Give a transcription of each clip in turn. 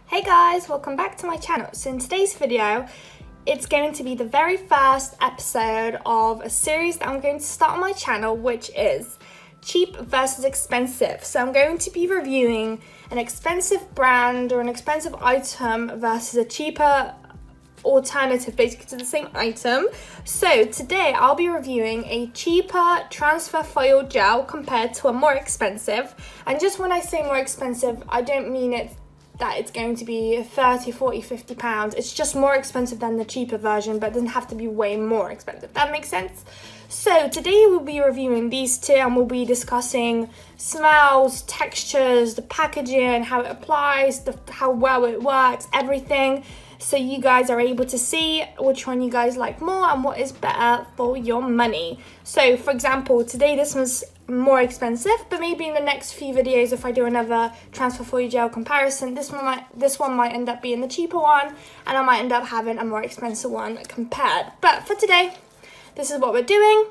Hey guys, welcome back to my channel. So in today's video, it's going to be the very first episode of a series that I'm going to start on my channel, which is cheap versus expensive. So I'm going to be reviewing an expensive brand or an expensive item versus a cheaper alternative basically to the same item. So today I'll be reviewing a cheaper transfer foil gel compared to a more expensive. And just when I say more expensive, I don't mean that it's going to be 30, 40, 50 pounds. It's just more expensive than the cheaper version, but it doesn't have to be way more expensive. That makes sense? So today we'll be reviewing these two and we'll be discussing smells, textures, the packaging, how it applies, how well it works, everything. So you guys are able to see which one you guys like more and what is better for your money. So for example, today this was more expensive, but maybe in the next few videos, if I do another transfer foil gel comparison, this one might end up being the cheaper one, and I might end up having a more expensive one compared. But for today, this is what we're doing.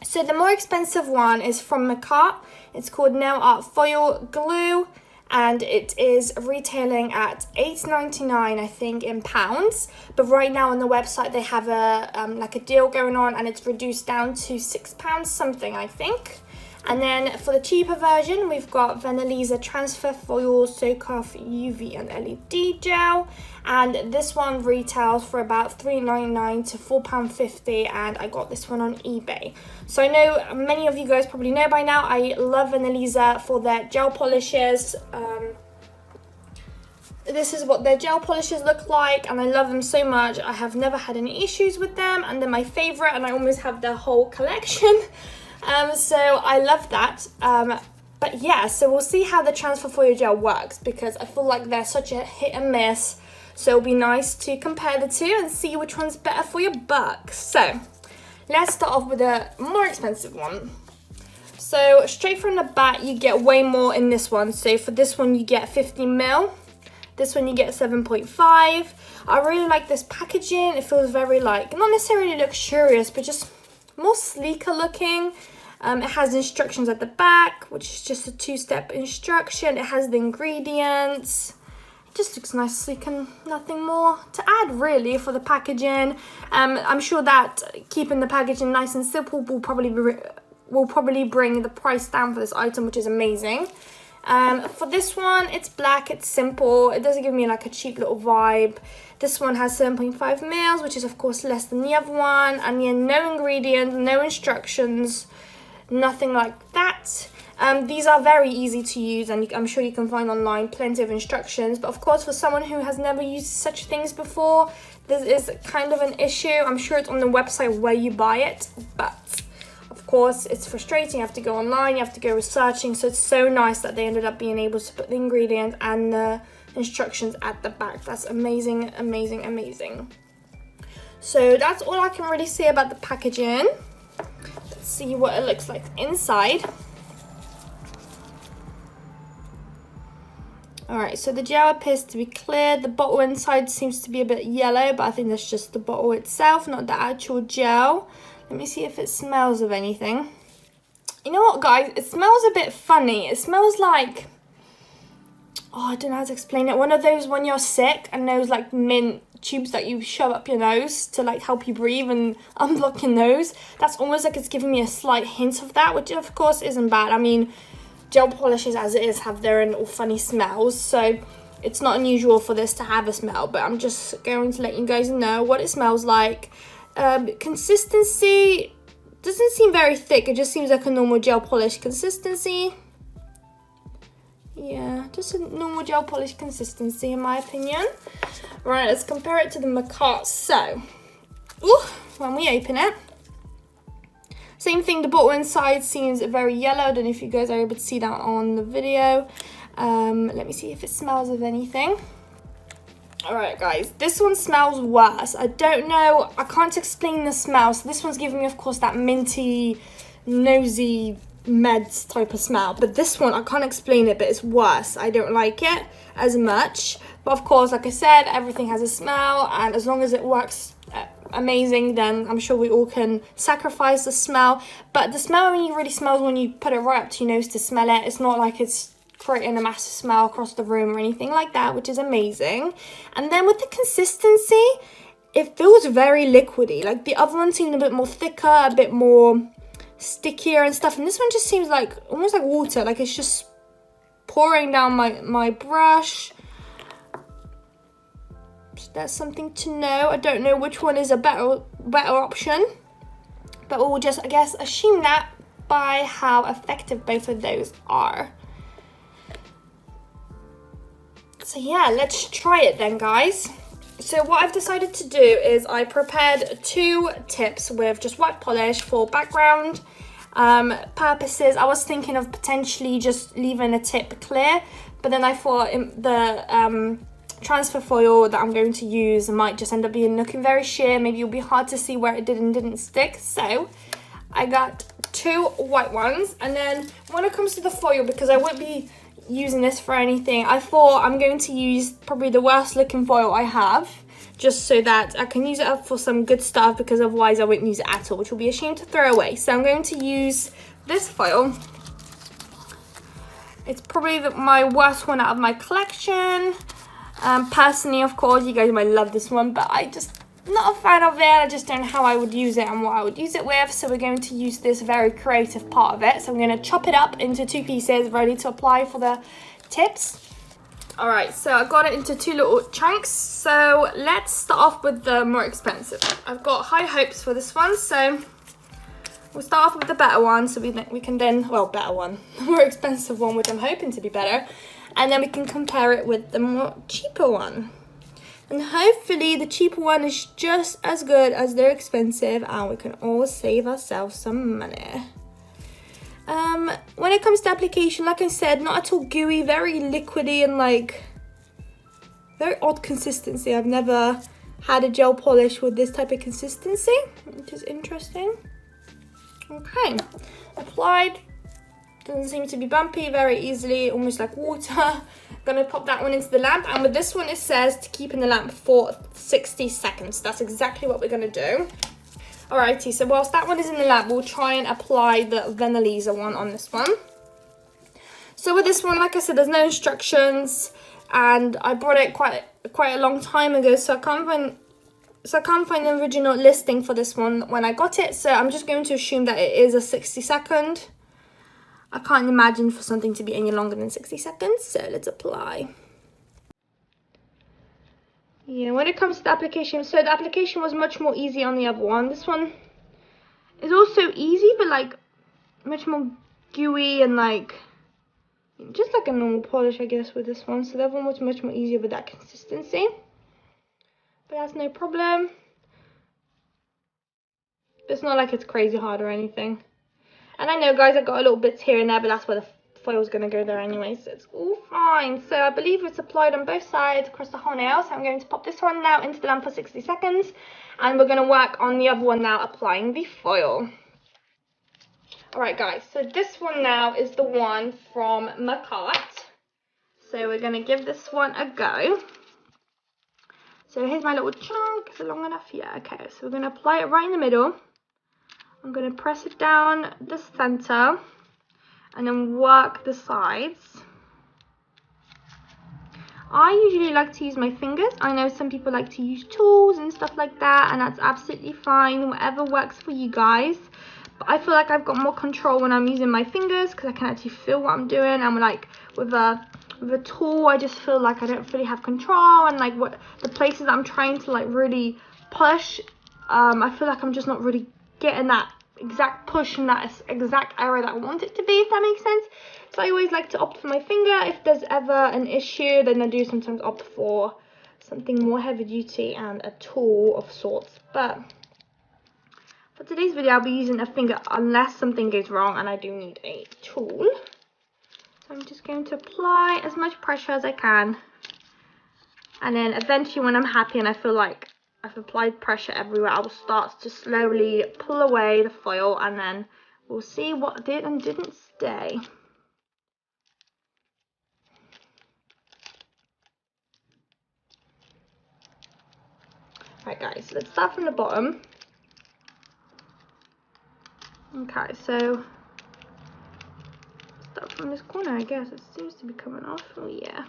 So the more expensive one is from Makartt. It's called Nail Art Foil Glue, and it is retailing at £8.99, I think, in pounds. But right now on the website they have a deal going on, and it's reduced down to £6 something, I think. And then for the cheaper version, we've got Vanillisa Transfer Foil Soak Off UV and LED Gel. And this one retails for about £3.99 to £4.50, and I got this one on eBay. So I know many of you guys probably know by now, I love Vanillisa for their gel polishes. This is what their gel polishes look like, and I love them so much. I have never had any issues with them, and they're my favorite, and I almost have their whole collection. So I love that. But yeah, so we'll see how the transfer foil gel works, because I feel like they're such a hit and miss. So it'll be nice to compare the two and see which one's better for your buck. So let's start off with a more expensive one. So straight from the bat, you get way more in this one. So for this one, you get 50ml. This one you get 7.5. I really like this packaging. It feels very not necessarily luxurious, but just more sleeker looking. It has instructions at the back, which is just a 2-step instruction. It has the ingredients. It just looks nice, sleek, and nothing more to add really for the packaging. I'm sure that keeping the packaging nice and simple will probably bring the price down for this item, which is amazing. For this one, it's black, it's simple. It doesn't give me like a cheap little vibe. This one has 7.5 mils, which is of course less than the other one. And yeah, no ingredients, no instructions, nothing like that. These are very easy to use, and I'm sure you can find online plenty of instructions. But of course, for someone who has never used such things before, this is kind of an issue. I'm sure it's on the website where you buy it, but of course, it's frustrating. You have to go online, you have to go researching. So it's so nice that they ended up being able to put the ingredients and the instructions at the back. That's amazing, amazing, amazing. So that's all I can really say about the packaging. Let's see what it looks like inside. Alright, so the gel appears to be clear. The bottle inside seems to be a bit yellow, but I think that's just the bottle itself, not the actual gel. Let me see if it smells of anything. You know what, guys? It smells a bit funny. It smells like, I don't know how to explain it. One of those when you're sick, and those like mint tubes that you shove up your nose to like help you breathe and unblock your nose. That's almost like it's giving me a slight hint of that, which of course isn't bad. I mean, gel polishes as it is have their own little funny smells, so it's not unusual for this to have a smell, but I'm just going to let you guys know what it smells like. Consistency doesn't seem very thick. It just seems like a normal gel polish consistency. Yeah, just a normal gel polish consistency in my opinion. Right, let's compare it to the Makartt. So, when we open it, same thing, the bottle inside seems very yellow. I don't know if you guys are able to see that on the video. Let me see if it smells of anything. Alright guys, this one smells worse. I don't know, I can't explain the smell. So this one's giving me, of course, that minty, nosy meds type of smell. But this one, I can't explain it, but it's worse. I don't like it as much. But of course, like I said, everything has a smell, and as long as it works amazing, then I'm sure we all can sacrifice the smell. But the smell only really smells when you put it right up to your nose to smell it. It's not like it's creating a massive smell across the room or anything like that, which is amazing. And then with the consistency, it feels very liquidy. Like the other one seemed a bit more thicker, a bit more stickier and stuff, and this one just seems like almost like water, like it's just pouring down my brush. So that's something to know. I don't know which one is a better option, but we'll just, I guess, assume that by how effective both of those are. So yeah, let's try it then, guys. So what I've decided to do is I prepared 2 tips with just white polish for background purposes. I was thinking of potentially just leaving a tip clear, but then I thought the transfer foil that I'm going to use might just end up looking very sheer. Maybe it'll be hard to see where it did and didn't stick. So I got 2 white ones, and then when it comes to the foil, because I won't be using this for anything, I thought I'm going to use probably the worst looking foil I have, just so that I can use it up for some good stuff, because otherwise I won't use it at all, which will be a shame to throw away. So I'm going to use this foil. It's probably my worst one out of my collection. Personally, of course, you guys might love this one, but I just not a fan of it. I just don't know how I would use it and what I would use it with. So we're going to use this very creative part of it. So I'm going to chop it up into 2 pieces, ready to apply for the tips. All right, so I got it into 2 little chunks. So let's start off with the more expensive. I've got high hopes for this one, so we'll start off with the better one, so we can then, well, better one, the more expensive one, which I'm hoping to be better, and then we can compare it with the more cheaper one. And hopefully the cheaper one is just as good as they're expensive, and we can all save ourselves some money. When it comes to application, like I said, not at all gooey, very liquidy and like very odd consistency. I've never had a gel polish with this type of consistency, which is interesting. Okay, applied. Doesn't seem to be bumpy, very easily, almost like water. Gonna pop that one into the lamp, and with this one it says to keep in the lamp for 60 seconds. That's exactly what we're gonna do. Alrighty, so whilst that one is in the lamp, we'll try and apply the Venalisa one on this one. So with this one, like I said, there's no instructions, and I bought it quite a long time ago, so I can't find the original listing for this one when I got it, so I'm just going to assume that it is a 60-second. I can't imagine for something to be any longer than 60 seconds, so let's apply. Yeah, when it comes to the application, so the application was much more easy on the other one. This one is also easy, but like much more gooey and like just like a normal polish, I guess, with this one. So the other one was much more easier with that consistency, but that's no problem. It's not like it's crazy hard or anything. And I know, guys, I got a little bits here and there, but that's where the foil's going to go there anyway, so it's all fine. So I believe it's applied on both sides across the whole nail. So I'm going to pop this one now into the lamp for 60 seconds, and we're going to work on the other one now, applying the foil. Alright, guys, so this one now is the one from Makartt. So we're going to give this one a go. So here's my little chunk. Is it long enough? Yeah, okay. So we're going to apply it right in the middle. I'm going to press it down the center and then work the sides. I usually like to use my fingers. I know some people like to use tools and stuff like that, and that's absolutely fine, whatever works for you guys. But I feel like I've got more control when I'm using my fingers, because I can actually feel what I'm doing. And like with a tool, I just feel like I don't really have control, and like what the places I'm trying to like really push, I feel like I'm just not really getting that exact push in that exact area that I want it to be, if that makes sense. So I always like to opt for my finger. If there's ever an issue, then I do sometimes opt for something more heavy duty and a tool of sorts. But for today's video, I'll be using a finger unless something goes wrong and I do need a tool. So I'm just going to apply as much pressure as I can, and then eventually when I'm happy and I feel like I've applied pressure everywhere, I will start to slowly pull away the foil, and then we'll see what did and didn't stay. Right, guys, let's start from the bottom. Okay, so start from this corner, I guess. It seems to be coming off. Oh, yeah.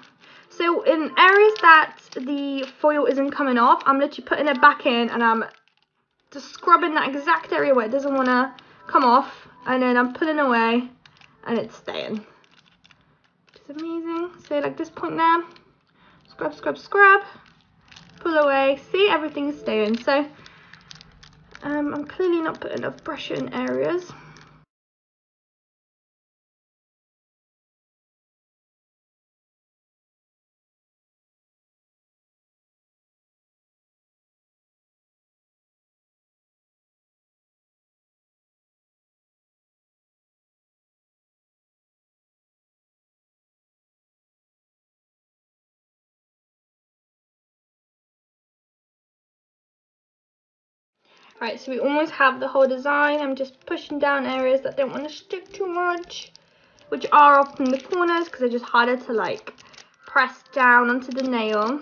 So in areas that the foil isn't coming off, I'm literally putting it back in and I'm just scrubbing that exact area where it doesn't want to come off. And then I'm pulling away and it's staying. It's amazing. So like this point there, scrub, scrub, scrub, pull away. See, everything's staying. So I'm clearly not putting enough pressure in areas. Right, so we almost have the whole design. I'm just pushing down areas that don't want to stick too much, which are often the corners because they're just harder to like press down onto the nail.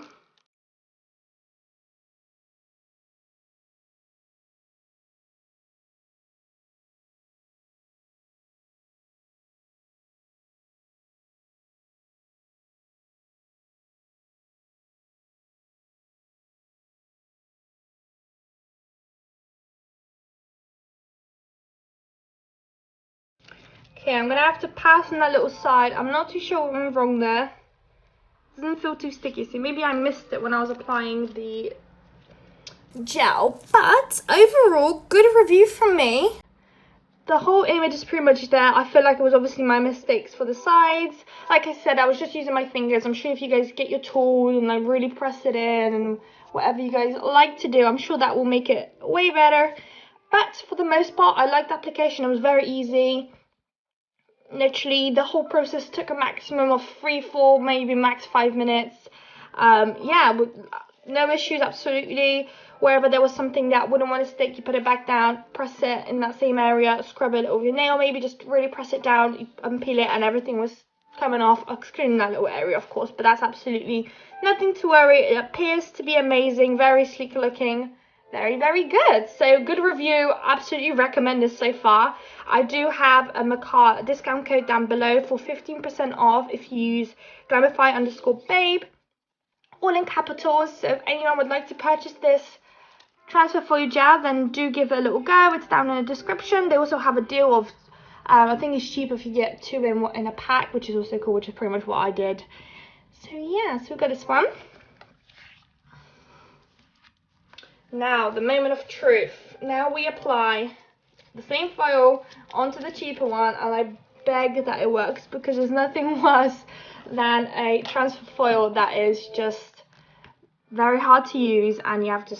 Okay, I'm gonna have to pass on that little side. I'm not too sure what went wrong there. Doesn't feel too sticky, so maybe I missed it when I was applying the gel. But overall, good review from me. The whole image is pretty much there. I feel like it was obviously my mistakes for the sides. Like I said, I was just using my fingers. I'm sure if you guys get your tool and like really press it in and whatever you guys like to do, I'm sure that will make it way better. But for the most part, I liked the application. It was very easy. Literally, the whole process took a maximum of 3-4, maybe max 5 minutes. Yeah, with no issues, absolutely. Wherever there was something that wouldn't want to stick, you put it back down, press it in that same area, scrub it over your nail, maybe just really press it down, unpeel it, and everything was coming off, excluding that little area, of course. But that's absolutely nothing to worry. It appears to be amazing, very sleek looking. Very, very good. So good review. Absolutely recommend this so far. I do have a Makartt discount code down below for 15% off if you use Glamify_babe, all in capitals. So if anyone would like to purchase this transfer foil gel, then do give it a little go. It's down in the description. They also have a deal of, I think it's cheaper if you get 2 in a pack, which is also cool, which is pretty much what I did. So yeah, so we got this one. Now, the moment of truth. Now we apply the same foil onto the cheaper one, and I beg that it works because there's nothing worse than a transfer foil that is just very hard to use and you have to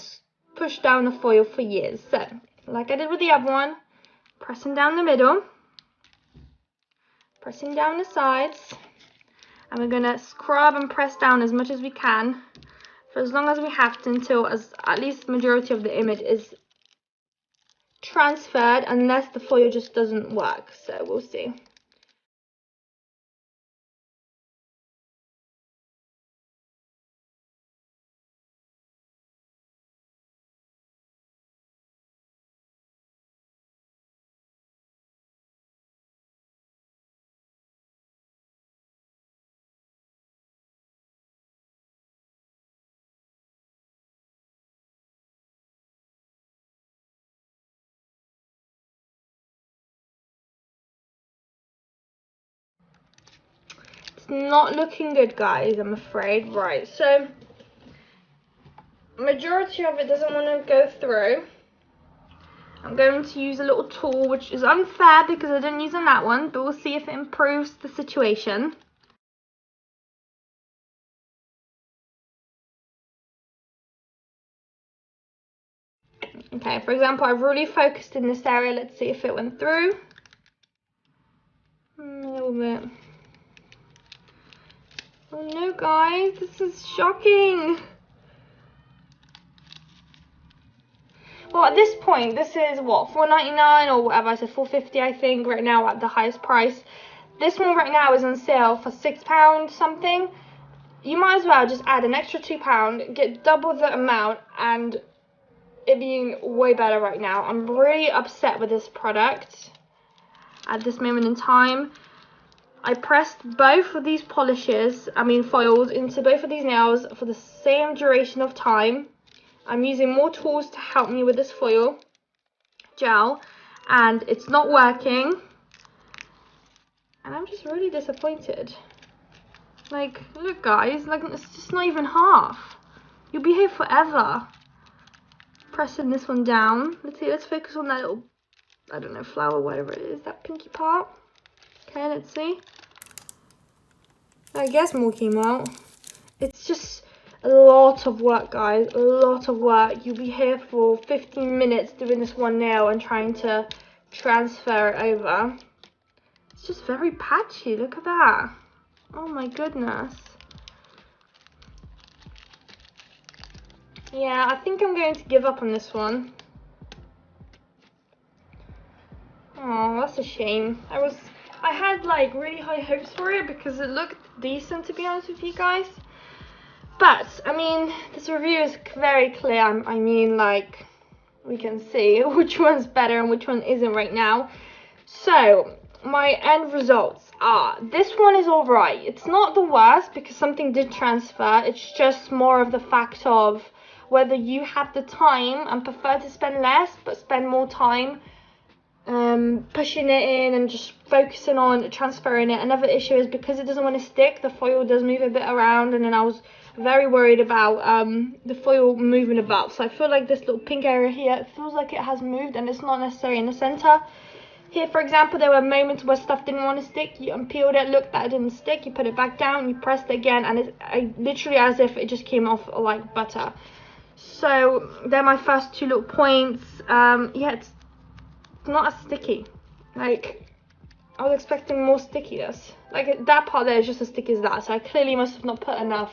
push down the foil for years. So, like I did with the other one, pressing down the middle, pressing down the sides, and we're going to scrub and press down as much as we can for as long as we have to until at least the majority of the image is transferred, unless the foil just doesn't work. So we'll see. It's not looking good, guys, I'm afraid. Right, so majority of it doesn't want to go through. I'm going to use a little tool, which is unfair because I didn't use on that one, but we'll see if it improves the situation. Okay, for example, I've really focused in this area. Let's see if it went through. A little bit. Oh no, guys, this is shocking. Well, at this point, this is what, $4.99 or whatever. I said $4.50, I think, right now at the highest price. This one right now is on sale for £6 something. You might as well just add an extra £2, get double the amount, and it being way better right now. I'm really upset with this product at this moment in time. I pressed both of these foils into both of these nails for the same duration of time. I'm using more tools to help me with this foil gel, and it's not working. And I'm just really disappointed. Like, look guys, like it's just not even half. You'll be here forever. Pressing this one down. Let's see, let's focus on that little, I don't know, flower, whatever it is, that pinky part. Okay, let's see. I guess more came out. It's just a lot of work, guys, a lot of work. You'll be here for 15 minutes doing this one nail and trying to transfer it over. It's just very patchy, look at that. Oh my goodness. Yeah, I think I'm going to give up on this one. Oh, that's a shame. I had like really high hopes for it because it looked decent, to be honest with you guys. But I mean, this review is very clear. I mean, like, we can see which one's better and which one isn't right now. So my end results are, this one is all right. It's not the worst because something did transfer. It's just more of the fact of whether you have the time and prefer to spend less but spend more time pushing it in and just focusing on transferring it. Another issue is because it doesn't want to stick, the foil does move a bit around, and then I was very worried about the foil moving about. So I feel like this little pink area here, it feels like it has moved and it's not necessarily in the center. Here, for example, there were moments where stuff didn't want to stick. You unpeeled it, looked, that it didn't stick, you put it back down, you pressed it again, and it's literally as if it just came off like butter. So they're my first two little points. Yeah, it's not as sticky. Like, I was expecting more stickiness. Like, that part there is just as sticky as that. So I clearly must have not put enough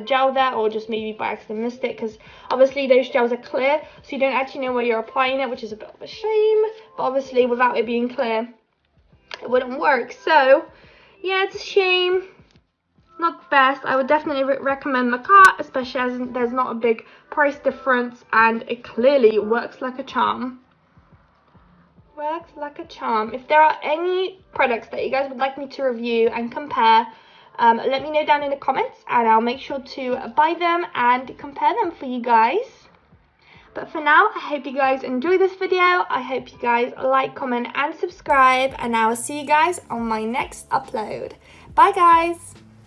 gel there, or just maybe by accident missed it, because obviously those gels are clear, so you don't actually know where you're applying it, which is a bit of a shame. But obviously without it being clear, it wouldn't work. So yeah, it's a shame. Not the best. I would definitely recommend Makartt, especially as there's not a big price difference and it clearly works like a charm. Works like a charm. If there are any products that you guys would like me to review and compare, let me know down in the comments and I'll make sure to buy them and compare them for you guys. But for now, I hope you guys enjoy this video. I hope you guys like, comment and subscribe, and I will see you guys on my next upload. Bye guys.